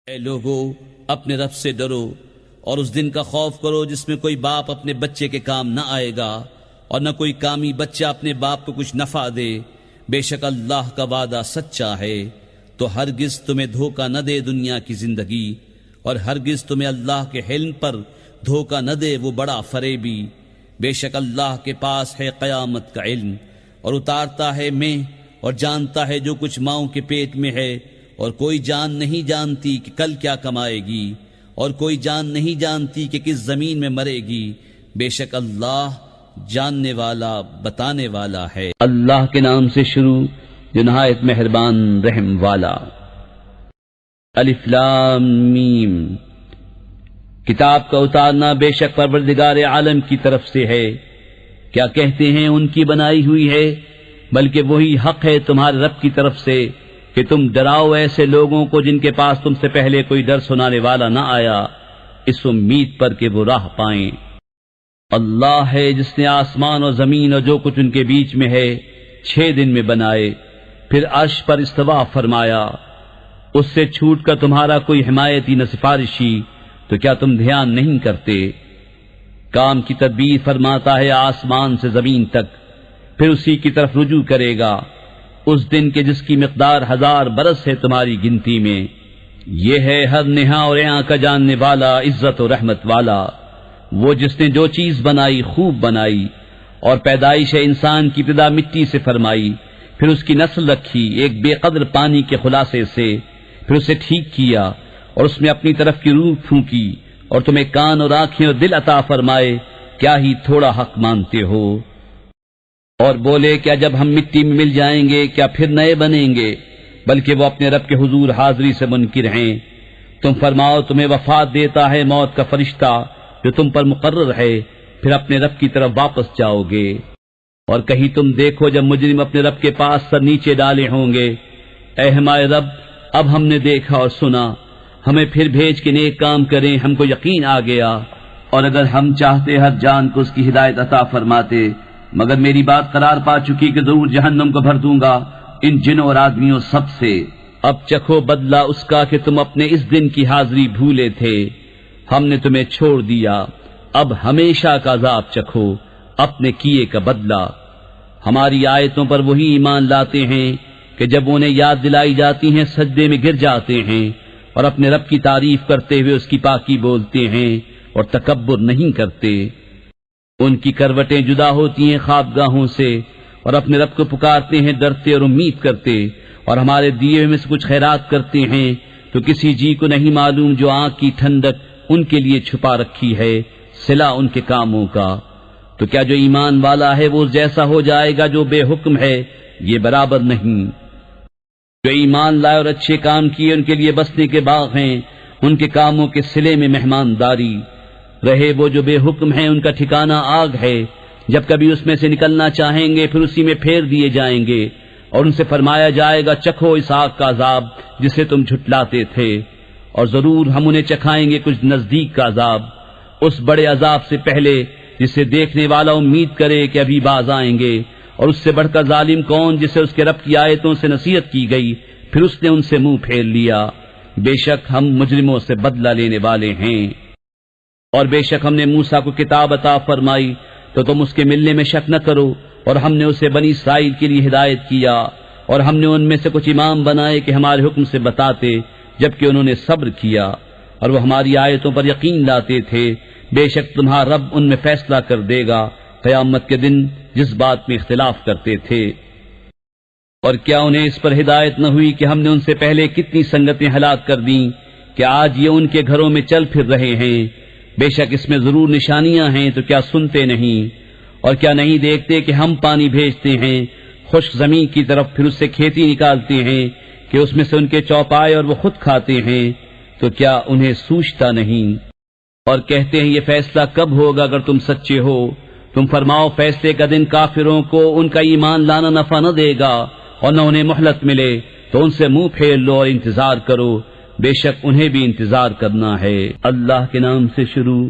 اے لوگو، اپنے رب سے ڈرو اور اس دن کا خوف کرو جس میں کوئی باپ اپنے بچے کے کام نہ آئے گا، اور نہ کوئی کامی بچہ اپنے باپ کو کچھ نفع دے۔ بے شک اللہ کا وعدہ سچا ہے، تو ہرگز تمہیں دھوکہ نہ دے دنیا کی زندگی، اور ہرگز تمہیں اللہ کے حلم پر دھوکہ نہ دے وہ بڑا فریبی۔ بے شک اللہ کے پاس ہے قیامت کا علم، اور اتارتا ہے میں اور جانتا ہے جو کچھ ماؤں کے پیٹ میں ہے، اور کوئی جان نہیں جانتی کہ کل کیا کمائے گی، اور کوئی جان نہیں جانتی کہ کس زمین میں مرے گی۔ بے شک اللہ جاننے والا بتانے والا ہے۔ اللہ کے نام سے شروع جو نہایت مہربان رحم والا۔ الف لام میم۔ کتاب کا اتارنا بے شک پروردگار عالم کی طرف سے ہے۔ کیا کہتے ہیں ان کی بنائی ہوئی ہے؟ بلکہ وہی حق ہے تمہارے رب کی طرف سے کہ تم ڈراؤ ایسے لوگوں کو جن کے پاس تم سے پہلے کوئی ڈر سنانے والا نہ آیا، اس امید پر کہ وہ راہ پائیں۔ اللہ ہے جس نے آسمان اور زمین اور جو کچھ ان کے بیچ میں ہے 6 دن میں بنائے، پھر عرش پر استوا فرمایا۔ اس سے چھوٹ کر تمہارا کوئی حمایتی نہ سفارشی، تو کیا تم دھیان نہیں کرتے؟ کام کی تدبیر فرماتا ہے آسمان سے زمین تک، پھر اسی کی طرف رجوع کرے گا۔ اس دن کے جس کی مقدار 1000 برس ہے تمہاری گنتی میں۔ یہ ہے ہر نہا اور یہاں کا جاننے والا، عزت و رحمت والا، وہ جس نے جو چیز بنائی خوب بنائی، اور پیدائش انسان کی ابتدا مٹی سے فرمائی، پھر اس کی نسل رکھی ایک بے قدر پانی کے خلاصے سے، پھر اسے ٹھیک کیا اور اس میں اپنی طرف کی روح پھونکی، اور تمہیں کان اور آنکھیں اور دل عطا فرمائے، کیا ہی تھوڑا حق مانتے ہو۔ اور بولے کیا جب ہم مٹی میں مل جائیں گے کیا پھر نئے بنیں گے؟ بلکہ وہ اپنے رب کے حضور حاضری سے منکر ہیں۔ تم فرماؤ تمہیں وفات دیتا ہے موت کا فرشتہ جو تم پر مقرر ہے، پھر اپنے رب کی طرف واپس جاؤ گے۔ اور کہیں تم دیکھو جب مجرم اپنے رب کے پاس سر نیچے ڈالے ہوں گے، اے ہمارے رب اب ہم نے دیکھا اور سنا، ہمیں پھر بھیج کے نیک کام کریں، ہم کو یقین آ گیا۔ اور اگر ہم چاہتے ہر جان کو اس کی ہدایت عطا فرماتے، مگر میری بات قرار پا چکی کہ ضرور جہنم کو بھر دوں گا ان جنوں اور آدمیوں سب سے۔ اب چکھو بدلہ اس کا کہ تم اپنے اس دن کی حاضری بھولے تھے، ہم نے تمہیں چھوڑ دیا، اب ہمیشہ کا عذاب چکھو، اپنے کیے کا بدلہ۔ ہماری آیتوں پر وہی ایمان لاتے ہیں کہ جب انہیں یاد دلائی جاتی ہیں سجدے میں گر جاتے ہیں، اور اپنے رب کی تعریف کرتے ہوئے اس کی پاکی بولتے ہیں اور تکبر نہیں کرتے۔ ان کی کروٹیں جدا ہوتی ہیں خوابگاہوں سے، اور اپنے رب کو پکارتے ہیں ڈرتے اور امید کرتے، اور ہمارے دیے میں سے کچھ خیرات کرتے ہیں تو کسی جی کو نہیں معلوم جو آنکھ کی ٹھنڈک ان کے لیے چھپا رکھی ہے، صلہ ان کے کاموں کا۔ تو کیا جو ایمان والا ہے وہ جیسا ہو جائے گا جو بے حکم ہے؟ یہ برابر نہیں۔ جو ایمان لائے اور اچھے کام کیے ان کے لیے بسنے کے باغ ہیں، ان کے کاموں کے صلے میں مہمانداری۔ رہے وہ جو بے حکم ہیں ان کا ٹھکانہ آگ ہے، جب کبھی اس میں سے نکلنا چاہیں گے پھر اسی میں پھیر دیے جائیں گے، اور ان سے فرمایا جائے گا چکھو اس آگ کا عذاب جسے تم جھٹلاتے تھے، اور ضرور ہم انہیں چکھائیں گے کچھ نزدیک کا عذاب، اس بڑے عذاب سے پہلے جسے دیکھنے والا امید کرے کہ ابھی باز آئیں گے۔ اور اس سے بڑھ کر ظالم کون جسے اس کے رب کی آیتوں سے نصیحت کی گئی پھر اس نے ان سے منہ پھیر لیا۔ بے شک ہم مجرموں سے بدلہ لینے والے ہیں۔ اور بے شک ہم نے موسیٰ کو کتاب عطا فرمائی تو تم اس کے ملنے میں شک نہ کرو، اور ہم نے اسے بنی اسرائیل کے لیے ہدایت کیا، اور ہم نے ان میں سے کچھ امام بنائے کہ ہمارے حکم سے بتاتے، جبکہ انہوں نے صبر کیا اور وہ ہماری آیتوں پر یقین لاتے تھے۔ بے شک تمہارا رب ان میں فیصلہ کر دے گا قیامت کے دن جس بات میں اختلاف کرتے تھے۔ اور کیا انہیں اس پر ہدایت نہ ہوئی کہ ہم نے ان سے پہلے کتنی سنگتیں ہلاک کر دیں کہ آج یہ ان کے گھروں میں چل پھر رہے ہیں؟ بے شک اس میں ضرور نشانیاں ہیں، تو کیا سنتے نہیں؟ اور کیا نہیں دیکھتے کہ ہم پانی بھیجتے ہیں خشک زمین کی طرف، پھر اس سے کھیتی نکالتے ہیں کہ اس میں سے ان کے چوپائے اور وہ خود کھاتے ہیں، تو کیا انہیں سوچتا نہیں؟ اور کہتے ہیں یہ فیصلہ کب ہوگا اگر تم سچے ہو؟ تم فرماؤ فیصلے کا دن کافروں کو ان کا ایمان لانا نفع نہ دے گا، اور نہ انہیں مہلت ملے، تو ان سے منہ پھیر لو اور انتظار کرو، بے شک انہیں بھی انتظار کرنا ہے۔ اللہ کے نام سے شروع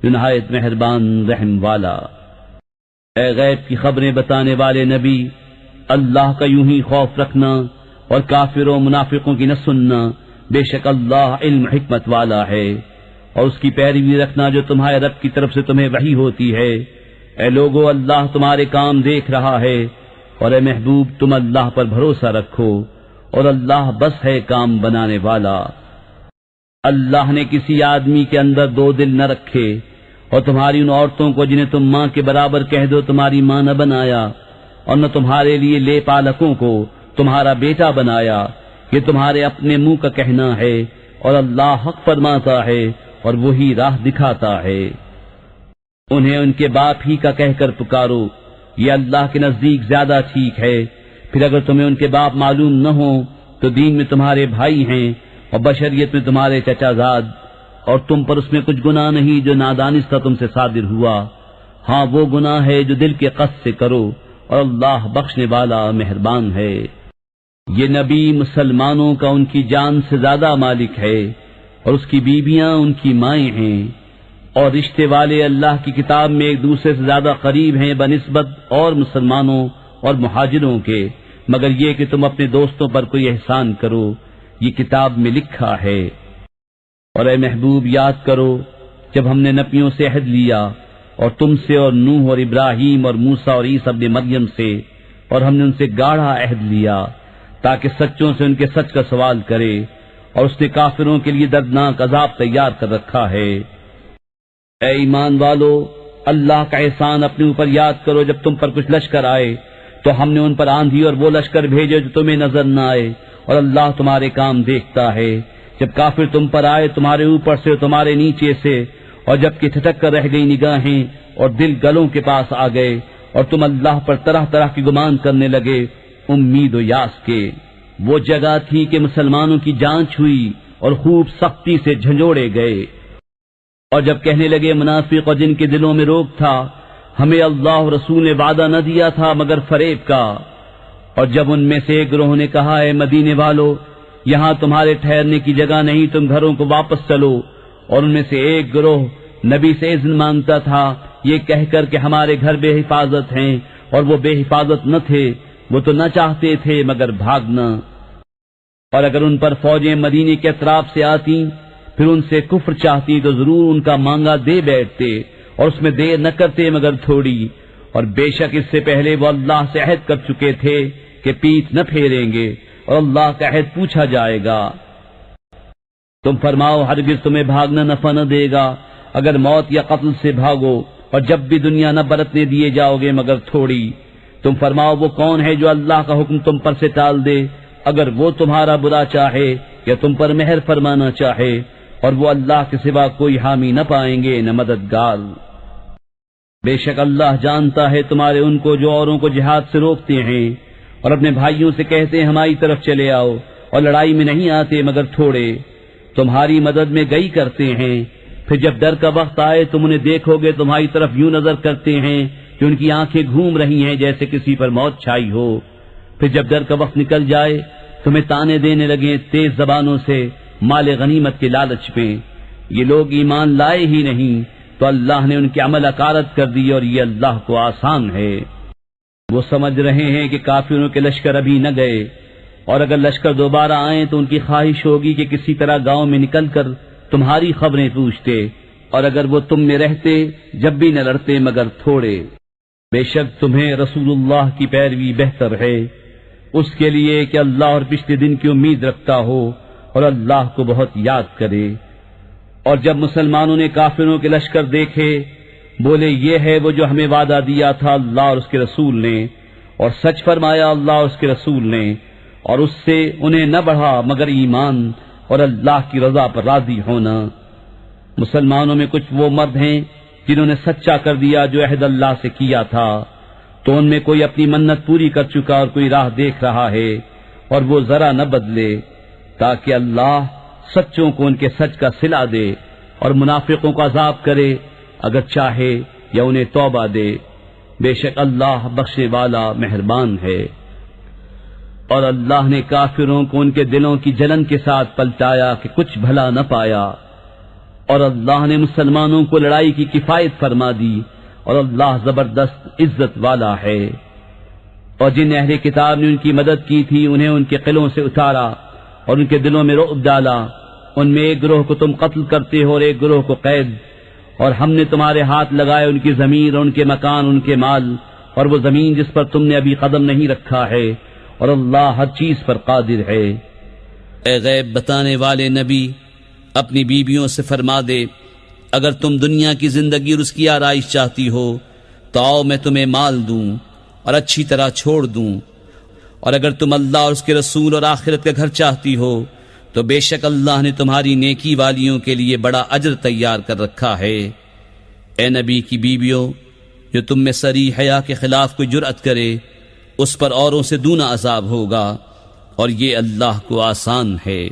جو نہایت مہربان رحم والا۔ اے غیب کی خبریں بتانے والے نبی، اللہ کا یوں ہی خوف رکھنا اور کافروں منافقوں کی نہ سننا، بے شک اللہ علم حکمت والا ہے۔ اور اس کی پیروی رکھنا جو تمہارے رب کی طرف سے تمہیں وحی ہوتی ہے۔ اے لوگو اللہ تمہارے کام دیکھ رہا ہے، اور اے محبوب تم اللہ پر بھروسہ رکھو، اور اللہ بس ہے کام بنانے والا۔ اللہ نے کسی آدمی کے اندر 2 دل نہ رکھے، اور تمہاری ان عورتوں کو جنہیں تم ماں کے برابر کہہ دو تمہاری ماں نہ بنایا، اور نہ تمہارے لیے لے پالکوں کو تمہارا بیٹا بنایا۔ یہ تمہارے اپنے منہ کا کہنا ہے، اور اللہ حق فرماتا ہے اور وہی راہ دکھاتا ہے۔ انہیں ان کے باپ ہی کا کہہ کر پکارو، یہ اللہ کے نزدیک زیادہ ٹھیک ہے۔ پھر اگر تمہیں ان کے باپ معلوم نہ ہو تو دین میں تمہارے بھائی ہیں اور بشریت میں تمہارے چچا زاد، اور تم پر اس میں کچھ گناہ نہیں جو نادانستہ تم سے صادر ہوا۔ ہاں وہ گناہ ہے جو دل کے قصد سے کرو، اور اللہ بخشنے والا مہربان ہے۔ یہ نبی مسلمانوں کا ان کی جان سے زیادہ مالک ہے، اور اس کی بیویاں ان کی مائیں ہیں، اور رشتے والے اللہ کی کتاب میں ایک دوسرے سے زیادہ قریب ہیں بنسبت اور مسلمانوں اور مہاجروں کے، مگر یہ کہ تم اپنے دوستوں پر کوئی احسان کرو، یہ کتاب میں لکھا ہے۔ اور اے محبوب یاد کرو جب ہم نے نبیوں سے عہد لیا، اور تم سے اور نوح اور ابراہیم اور موسیٰ اور عیسیٰ ابن مریم سے، اور ہم نے ان سے گاڑھا عہد لیا تاکہ سچوں سے ان کے سچ کا سوال کرے، اور اس نے کافروں کے لیے دردناک عذاب تیار کر رکھا ہے۔ اے ایمان والو، اللہ کا احسان اپنے اوپر یاد کرو۔ جب تم پر کچھ لشکر آئے تو ہم نے ان پر آندھی اور وہ لشکر بھیجے جو تمہیں نظر نہ آئے، اور اللہ تمہارے کام دیکھتا ہے۔ جب کافر تم پر آئے تمہارے اوپر سے اور تمہارے نیچے سے، اور جب کہ ٹھٹک کر رہ گئی نگاہیں اور دل گلوں کے پاس آ گئے، اور تم اللہ پر طرح طرح کی گمان کرنے لگے امید و یاس کے، وہ جگہ تھی کہ مسلمانوں کی جانچ ہوئی اور خوب سختی سے جھنجھوڑے گئے۔ اور جب کہنے لگے منافق اور جن کے دلوں میں روگ تھا، ہمیں اللہ و رسول نے وعدہ نہ دیا تھا مگر فریب کا، اور جب ان میں سے ایک گروہ نے کہا ہے مدینے والو یہاں تمہارے ٹھہرنے کی جگہ نہیں، تم گھروں کو واپس چلو، اور ان میں سے ایک گروہ نبی سے اذن مانگتا تھا یہ کہہ کر کہ ہمارے گھر بے حفاظت ہیں، اور وہ بے حفاظت نہ تھے، وہ تو نہ چاہتے تھے مگر بھاگنا۔ اور اگر ان پر فوجیں مدینے کے اطراف سے آتی پھر ان سے کفر چاہتی تو ضرور ان کا مانگا دے بیٹھتے، اور اس میں دیر نہ کرتے مگر تھوڑی، اور بے شک اس سے پہلے وہ اللہ سے عہد کر چکے تھے کہ پیٹھ نہ پھیریں گے، اور اللہ کا عہد پوچھا جائے گا۔ تم فرماؤ ہرگز تمہیں بھاگنا نفع نہ دے گا اگر موت یا قتل سے بھاگو، اور جب بھی دنیا نہ برتنے دیے جاؤ گے مگر تھوڑی۔ تم فرماؤ وہ کون ہے جو اللہ کا حکم تم پر سے ٹال دے اگر وہ تمہارا برا چاہے یا تم پر مہر فرمانا چاہے، اور وہ اللہ کے سوا کوئی حامی نہ پائیں گے نہ مددگار۔ بے شک اللہ جانتا ہے تمہارے ان کو جو اوروں کو جہاد سے روکتے ہیں اور اپنے بھائیوں سے کہتے ہیں ہماری طرف چلے آؤ، اور لڑائی میں نہیں آتے مگر تھوڑے، تمہاری مدد میں گئی کرتے ہیں، پھر جب ڈر کا وقت آئے تم انہیں دیکھو گے تمہاری طرف یوں نظر کرتے ہیں کہ ان کی آنکھیں گھوم رہی ہیں جیسے کسی پر موت چھائی ہو، پھر جب ڈر کا وقت نکل جائے تمہیں تانے دینے لگے تیز زبانوں سے مال غنیمت کے لالچ میں۔ یہ لوگ ایمان لائے ہی نہیں تو اللہ نے ان کے عمل اکارت کر دی، اور یہ اللہ کو آسان ہے۔ وہ سمجھ رہے ہیں کہ کافروں کے لشکر ابھی نہ گئے، اور اگر لشکر دوبارہ آئیں تو ان کی خواہش ہوگی کہ کسی طرح گاؤں میں نکل کر تمہاری خبریں پوچھتے، اور اگر وہ تم میں رہتے جب بھی نہ لڑتے مگر تھوڑے۔ بے شک تمہیں رسول اللہ کی پیروی بہتر ہے اس کے لیے کہ اللہ اور پچھلے دن کی امید رکھتا ہو اور اللہ کو بہت یاد کرے۔ اور جب مسلمانوں نے کافروں کے لشکر دیکھے بولے یہ ہے وہ جو ہمیں وعدہ دیا تھا اللہ اور اس کے رسول نے، اور سچ فرمایا اللہ اور اس کے رسول نے، اور اس سے انہیں نہ بڑھا مگر ایمان اور اللہ کی رضا پر راضی ہونا۔ مسلمانوں میں کچھ وہ مرد ہیں جنہوں نے سچا کر دیا جو عہد اللہ سے کیا تھا، تو ان میں کوئی اپنی منت پوری کر چکا اور کوئی راہ دیکھ رہا ہے، اور وہ ذرا نہ بدلے تاکہ اللہ سچوں کو ان کے سچ کا صلہ دے اور منافقوں کو عذاب کرے اگر چاہے یا انہیں توبہ دے۔ بے شک اللہ بخشنے والا مہربان ہے۔ اور اللہ نے کافروں کو ان کے دلوں کی جلن کے ساتھ پلٹایا کہ کچھ بھلا نہ پایا، اور اللہ نے مسلمانوں کو لڑائی کی کفایت فرما دی، اور اللہ زبردست عزت والا ہے۔ اور جن اہل کتاب نے ان کی مدد کی تھی انہیں ان کے قلعوں سے اتارا اور ان کے دلوں میں رعب ڈالا، ان میں ایک گروہ کو تم قتل کرتے ہو اور ایک گروہ کو قید، اور ہم نے تمہارے ہاتھ لگائے ان کی زمین اور ان کے مکان ان کے مال، اور وہ زمین جس پر تم نے ابھی قدم نہیں رکھا ہے، اور اللہ ہر چیز پر قادر ہے۔ اے غیب بتانے والے نبی اپنی بیویوں سے فرما دے اگر تم دنیا کی زندگی اور اس کی آرائش چاہتی ہو تو آؤ میں تمہیں مال دوں اور اچھی طرح چھوڑ دوں، اور اگر تم اللہ اور اس کے رسول اور آخرت کا گھر چاہتی ہو تو بے شک اللہ نے تمہاری نیکی والیوں کے لیے بڑا اجر تیار کر رکھا ہے۔ اے نبی کی بیویوں جو تم میں صریح حیا کے خلاف کوئی جرأت کرے اس پر اوروں سے دونا عذاب ہوگا، اور یہ اللہ کو آسان ہے۔